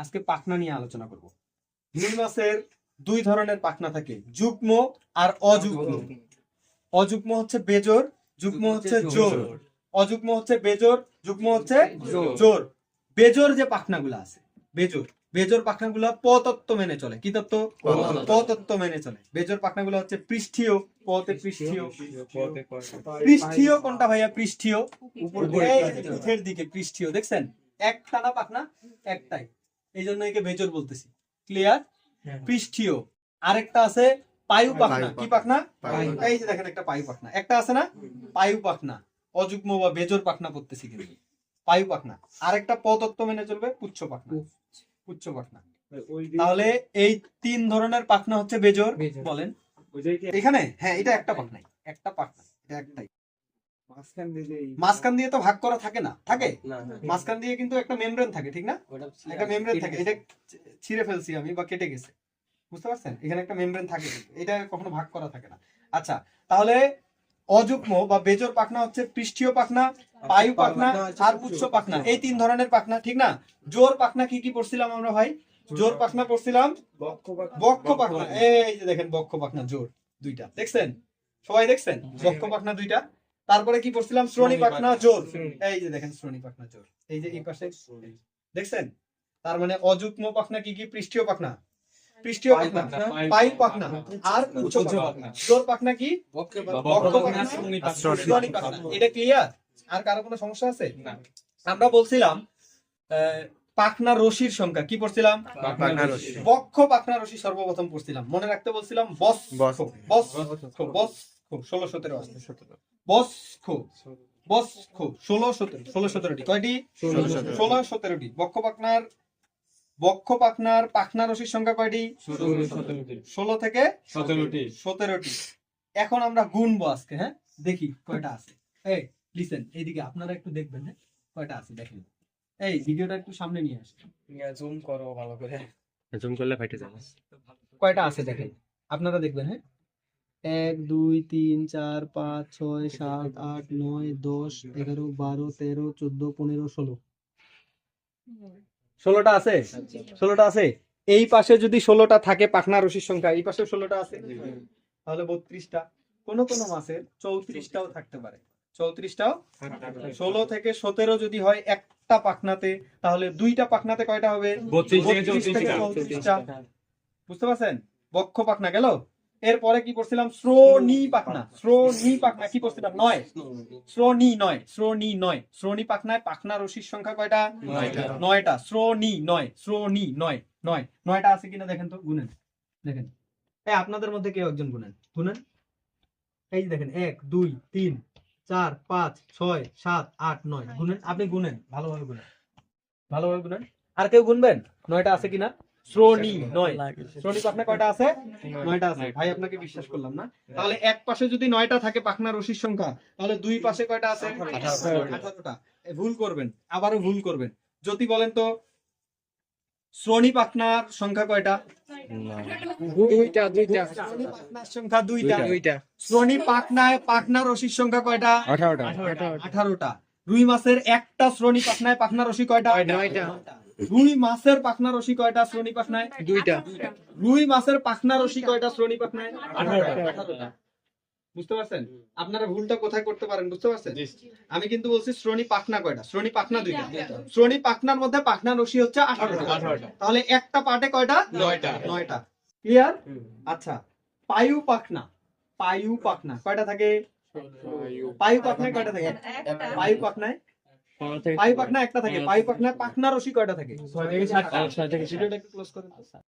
আজকে পাখনা নিয়ে আলোচনা করব। রুই মাছের দুই ধরনের পাখনা থাকে, যুগ্ম আর অযুগ্ম। অযুগ্ম হচ্ছে বেজোর, যুগ্ম হচ্ছে জোর। অযুগ্ম হচ্ছে বেজোর, যুগ্ম হচ্ছে জোর। বেজোর যে পাখনাগুলো আছে, বেজোর বেজোর পাখনাগুলো পতত্ব মেনে চলে। কি তত্ত্ব? পতত্ব মেনে চলে। বেজোর পাখনাগুলো হচ্ছে পৃষ্ঠীয়, পতে পৃষ্ঠীয়। পৃষ্ঠীয় কোনটা ভাইয়া? পৃষ্ঠীয় পিঠের দিকে পৃষ্ঠীয়, দেখছেন? একটানা পাখনা, একটাই, এই জন্য একে বেজোর বলতেছি। ক্লিয়ার? পৃষ্ঠীয়। আরেকটা আছে পায়ু পাখনা। কি পাখনা? এই যে দেখেন একটা পায়ু পাখনা, একটা আছে না পায়ু পাখনা। অযুগ্ম বা বেজোর পাখনা পড়তেছি কিন্তু পায়ু পাখনা। আরেকটা পতত্ব মেনে চলবে পুচ্ছ পাখনা, পুচ্ছ পাখনা। তাহলে এই তিন ধরনের পাখনা হচ্ছে বেজোর। বলেন এখানে, হ্যাঁ এটা একটা পাখনাই, একটা পাখনা, এটা একটাই। মাঝখান দিয়ে তো ভাগ করা থাকে না, থাকে মাঝখান দিয়ে কিন্তু একটা মেমব্রেন থাকে, ঠিক না? একটা মেমব্রেন থাকে, এটা ছিঁড়ে ফেলছি আমি বা কেটে গেছে, বুঝতে পারছেন? এখানে একটা মেমব্রেন থাকে, এটা কখনো ভাগ করা থাকে না। আচ্ছা, তাহলে অযুগ্ম বা বেজোর পাখনা হচ্ছে পৃষ্ঠীয় পাখনা, পায়ু পাখনা আর পুচ্ছ পাখনা, এই তিন ধরনের পাখনা, ঠিক না? জোর পাখনা কি কি পড়ছিলাম আমরা ভাই? জোর পাখনা পড়ছিলাম বক্ষ পাখনা। এই যে দেখেন বক্ষ পাখনা জোর দুইটা, দেখছেন? সবাই দেখছেন বক্ষ পাখনা দুইটা। তারপরে কি পড়ছিলাম? শ্রোণী পাখনা জোর। এই যে দেখেন শ্রোণী পাখনা জোর, এই যে এই পাশে দেখছেন? তার মানে অযুগ্ম পাখনা কি কি? পৃষ্ঠীয় পাখনা, পৃষ্ঠীয় পাখনা, পায়ু পাখনা আর পুচ্ছ পাখনা। জোর পাখনা কি? বক্ষ পাখনা, শ্রোণী পাখনা। এটা ক্লিয়ার? আর কারো কোনো সমস্যা আছে? আমরা বলছিলাম পাখনা রশির সংখ্যা কি পড়ছিলাম? বক্ষ পাখনা রশি সর্বপ্রথম পড়ছিলাম, মনে রাখতে বলছিলাম বস্খ, বস্খ, বস্খ 16-17 আসছে। বস্খ, বস্খ 16-17টি। কয়টি? 16-17টি। বক্ষ পাখনার পাখনা রশির সংখ্যা কয়টি? 16 থেকে 17টি। এখন আমরা গুনবো আজকে, হ্যাঁ? দেখি কয়টা আছে। এই লিসেন, এইদিকে আপনারা একটু দেখবেন, হ্যাঁ কয়টা আছে দেখেন। এই ভিডিওটা একটু সামনে নিয়ে আসেন, জুম করো ভালো করে। জুম করলে ফাইটে যাবে। কয়টা আছে দেখেন, আপনারা দেখবেন, হ্যাঁ? 1 2 3 4 5 6 7 8 9 10 11 12 13 14 15 16। 16টা আছে? 16টা আছে। এই পাশে যদি 16টা থাকে পাখনা রশির সংখ্যা, এই পাশে 16টা আছে, তাহলে 32টা। কোন কোন মাছের 34টাও থাকতে পারে, 34টাও। 16 থেকে 17 যদি হয় একটা পাখনাতে, তাহলে দুইটা পাখনাতে কয়টা হবে? 32 থেকে 34টা। বুঝতে পারছেন? বক্ষ পাখনা গেল। এরপরে কি করছিলাম? শ্রোণী পাখনা। শ্রোণী পাখনা কি করছিলাম? 9। শ্রোণী 9, শ্রোণী 9। শ্রোণী পাখনায় পাখনা রশির সংখ্যা কয়টা? 9টা। শ্রোণী 9, শ্রোণী 9, 9। 9টা আছে কিনা দেখেন তো, গুনেন দেখেন। এই আপনাদের মধ্যে কেউ একজন গুনেন, গুনেন। এই যে দেখেন 1 2 3 4 5 6 7 8 9। গুনেন, আপনি গুনেন, ভালোভাবে গুনেন, ভালোভাবে গুনেন। আর কেউ গুনবেন 9টা আছে কিনা? শ্রোণী 9। শ্রোণী পাখনা কয়টা আছে? 9টা আছে। ভাই আপনাকে বিশ্বাস করলাম না। তাহলে এক পাশে যদি 9টা থাকে পাখনা রশির সংখ্যা, তাহলে দুই পাশে কয়টা আছে? 18টা। ভুল করবেন, আবারও ভুল করবেন। যদি বলেন তো শ্রোণী পাখনার সংখ্যা কয়টা? দুইটা। শ্রোণী পাখনার সংখ্যা দুইটা। শ্রোণী পাখনায় পাখনা রশির সংখ্যা কয়টা? 18টা। রুই মাছের একটা শ্রোণী পাখনায় পাখনা রশি কয়টা? 9টা। রুই মাছের পাখনা রশি কয়টা শ্রোণী পাখনায়? 2টা। রুই মাছের পাখনা রশি কয়টা শ্রোণী পাখনায়? 18টা। বুঝতে পারছেন? আপনারা ভুলটা কোথায় করতে পারেন বুঝতে পারছেন? আমি কিন্তু বলছি শ্রোণী পাখনা কয়টা? শ্রোণী পাখনা দুইটা। শ্রোণী পাখনার মধ্যে পাখনা রশি হচ্ছে 18টা। তাহলে একটা পার্টে কয়টা? 9টা। ক্লিয়ার? আচ্ছা, পায়ু পাখনা। পায়ু পাখনা কয়টা থাকে? পায়ু পাখনায় কয়টা থাকে? পায়ু পাখনায় পায়ু পাখনা একটা থাকে। পায়ু পাখনায় পাখনা রশি কয়টা থাকে? 6 থেকে 7টা। ভিডিওটা একটু ক্লোজ করেন।